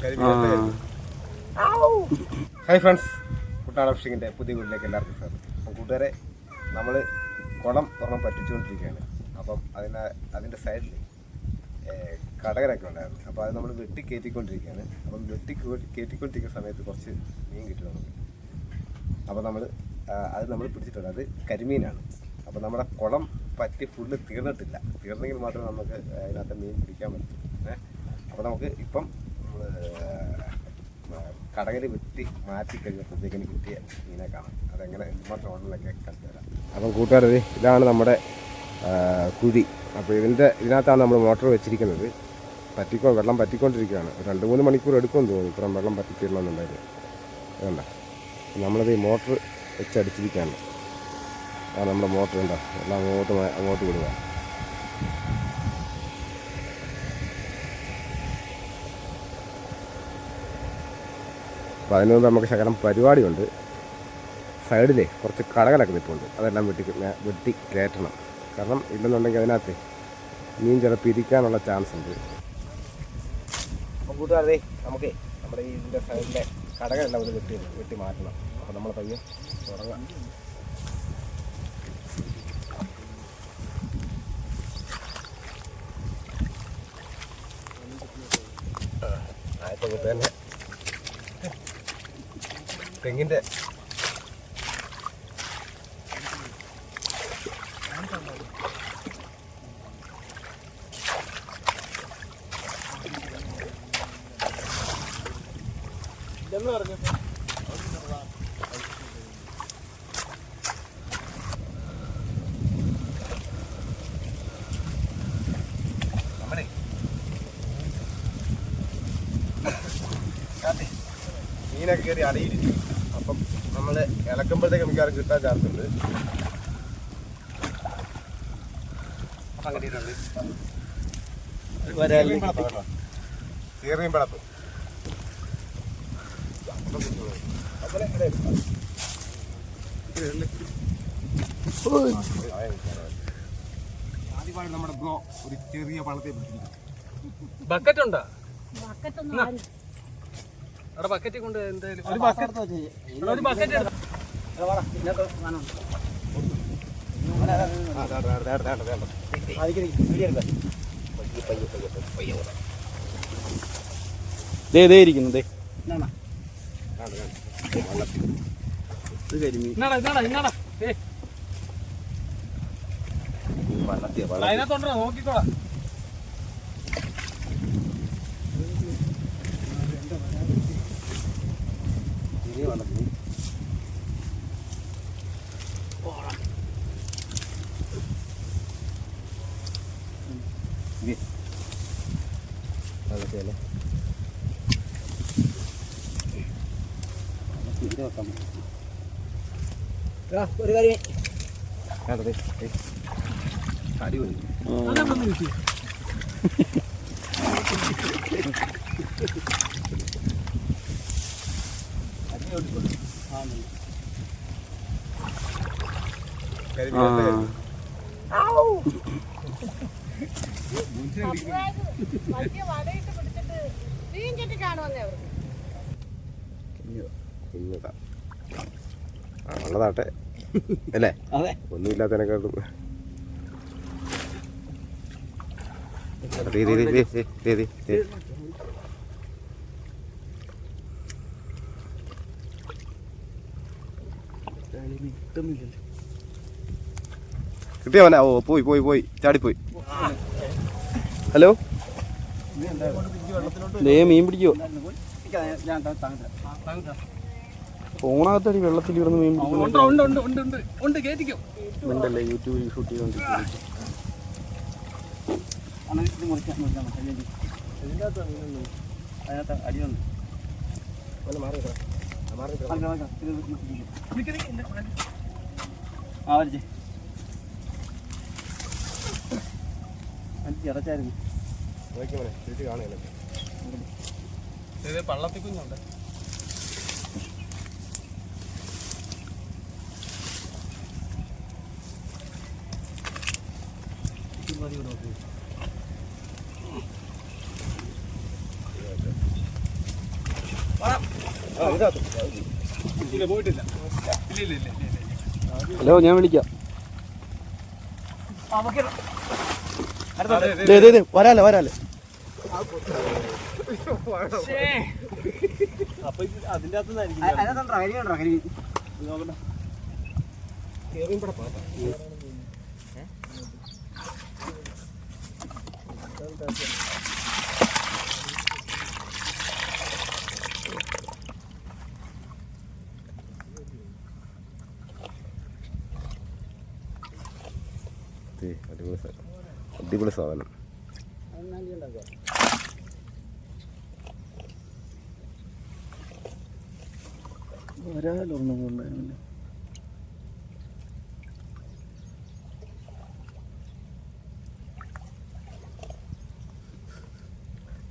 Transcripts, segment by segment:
Hi friends, കുട്ടാള ഫിഷിങ്ങിൻ്റെ പുതിയ വീട്ടിലേക്ക് എല്ലാവർക്കും സ്വാഗതം. അപ്പം കൂട്ടുകാരെ, നമ്മൾ കുളം തുറന്ന് പറ്റിച്ചുകൊണ്ടിരിക്കുകയാണ്. അപ്പം അതിൻ്റെ സൈഡിൽ കടകരൊക്കെ ഉണ്ടായിരുന്നു. അപ്പോൾ അത് നമ്മൾ വെട്ടി കയറ്റിക്കൊണ്ടിരിക്കുകയാണ്. അപ്പം കയറ്റിക്കൊണ്ടിരിക്കുന്ന സമയത്ത് കുറച്ച് മീൻ കിട്ടി നമുക്ക്. അപ്പോൾ നമ്മൾ പിടിച്ചിട്ടുണ്ട്. അത് കരിമീനാണ്. അപ്പോൾ നമ്മുടെ കുളം പറ്റി ഫുള്ള് തീർന്നിട്ടില്ല. തീർന്നെങ്കിൽ മാത്രമേ നമുക്ക് അതിനകത്ത് മീൻ പിടിക്കാൻ പറ്റൂ. അപ്പോൾ നമുക്ക് ഇപ്പം കടകൽ വെട്ടി മാറ്റി കഴിഞ്ഞപ്പോഴത്തേക്കിന് കിട്ടിയ മീനെ കാണാം. അതെങ്ങനെ എന്തുമാത്രം ഓർഡറിലൊക്കെ കണ്ടുവരാം. അപ്പം കൂട്ടുകാരത് ഇതാണ് നമ്മുടെ കുഴി. അപ്പോൾ ഇതിനകത്താണ് നമ്മൾ മോട്ടോർ വെച്ചിരിക്കുന്നത്. വെള്ളം പറ്റിക്കൊണ്ടിരിക്കുകയാണ്. 2-3 മണിക്കൂർ എടുക്കുമെന്ന് തോന്നുന്നു ഇത്രയും വെള്ളം പറ്റിത്തീരണമെന്നുണ്ടായിരുന്നു. വേണ്ട, നമ്മളത് ഈ മോട്ടർ വെച്ചടിച്ചിരിക്കുകയാണ്. നമ്മുടെ മോട്ടർ ഉണ്ടോ, എല്ലാം അങ്ങോട്ട് വിടുക. അപ്പോൾ അതിന് മുമ്പ് നമുക്ക് ശകലം പരിപാടിയുണ്ട്. സൈഡിലേ കുറച്ച് കടകളൊക്കെ നിൽപ്പുണ്ട്. അതെല്ലാം വെട്ടി കയറ്റണം. കാരണം ഇല്ലെന്നുണ്ടെങ്കിൽ അതിനകത്ത് മീൻ ചിലപ്പോൾ ഇരിക്കാനുള്ള ചാൻസ് ഉണ്ട്. അപ്പോൾ കൂട്ടുകാരെ, നമുക്ക് നമ്മുടെ ഇതിൻ്റെ സൈഡിലെ കടകളെല്ലാം ഒന്ന് വെട്ടി മാറ്റണം. അപ്പോൾ നമ്മൾ പയ്യെ തുടങ്ങാം. ആദ്യത്തെ കൂട്ട് തന്നെ തെങ്ങിൻ്റെ ഇതെന്ന് പറഞ്ഞു നമ്മളെ മീനൊക്കെ കയറി അടിയിരിക്കും. അപ്പം നമ്മൾ ഇളക്കുമ്പോഴത്തേക്ക് മിക്കവാറും കിട്ടാൻ ചാൻസ് ഉണ്ട്. ചീറിയും പിളപ്പ് ആദ്യമായി നമ്മുടെ ബ്രോ ഒരു ചെറിയ പളത്തെ പിടിച്ചിരിക്കും. ബക്കറ്റ് ഉണ്ടോ? അവിടെ ബക്കറ്റ് കൊണ്ട് എന്തായാലും ഒരു ബക്കറ്റ് ഇരിക്കുന്നത് നോക്കിക്കോളാം. ഒരു കാര്യം അടിപൊളി. ഉള്ളതാട്ടെ അല്ലേ? ഒന്നുമില്ലാത്തതിനെക്കാട്ടും കിട്ടിയവനാ. ഓ, പോയി ചാടിപ്പോയി. ഹലോ, മീൻ പിടിക്കോ? ഫോണകത്തടി വെള്ളത്തിൽ കിടന്ന് മീൻ പിടിക്കുന്നുണ്ടല്ലേ? യൂട്യൂബിൽ ഷൂട്ട് ചെയ്തോണ്ടിരിക്കുന്നു. ഇറച്ചായിരുന്നു പള്ളത്തി കുഞ്ഞുണ്ട്. ഇല്ല പോയിട്ടില്ല. ഇല്ല. ഹലോ, ഞാൻ വിളിക്കാം. വരാല്ലേ. അപ്പൊ അതിന്റെ അകത്തുനിന്നായിരിക്കും. അടിപൊളി സാധനം.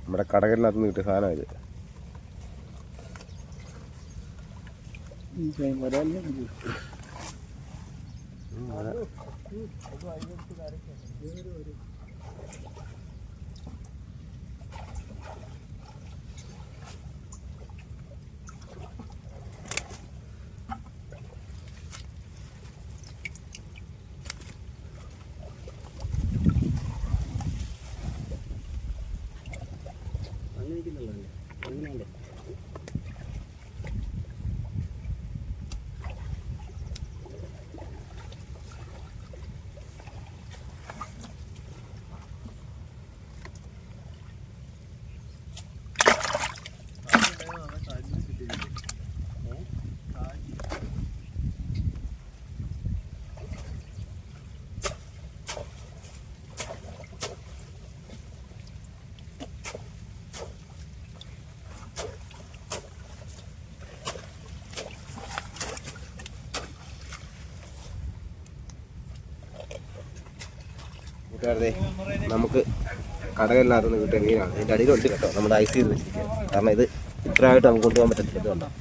നമ്മുടെ കടകളിനകത്ത് നിന്ന് കിട്ടിയ സാധനം ഇത്. കൂട്ടുകാരെ, നമുക്ക് കടകളിനകത്ത് നിന്ന് കിട്ടിയ മീനാണ്. ഇതിൻ്റെ അടിയിലുണ്ട് കേട്ടോ, നമ്മൾ ഐസ് ചെയ്ത് വെച്ചിരിക്കുകയാണ്. കാരണം ഇത് ഇത്രയായിട്ട് നമുക്ക് കൊണ്ടുപോകാൻ പറ്റത്തില്ല, ഇതുകൊണ്ടാണ്.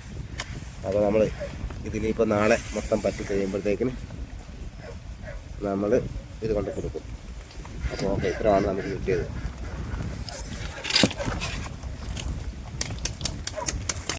അപ്പോൾ നമ്മൾ ഇതിലിപ്പോൾ നാളെ മൊത്തം പറ്റി കഴിയുമ്പോഴത്തേക്കിന് നമ്മൾ ഇത് കൊണ്ട് കൊടുക്കും. അപ്പോൾ ഓക്കെ, ഇത്രയാണ് നമുക്ക് കിട്ടിയത്.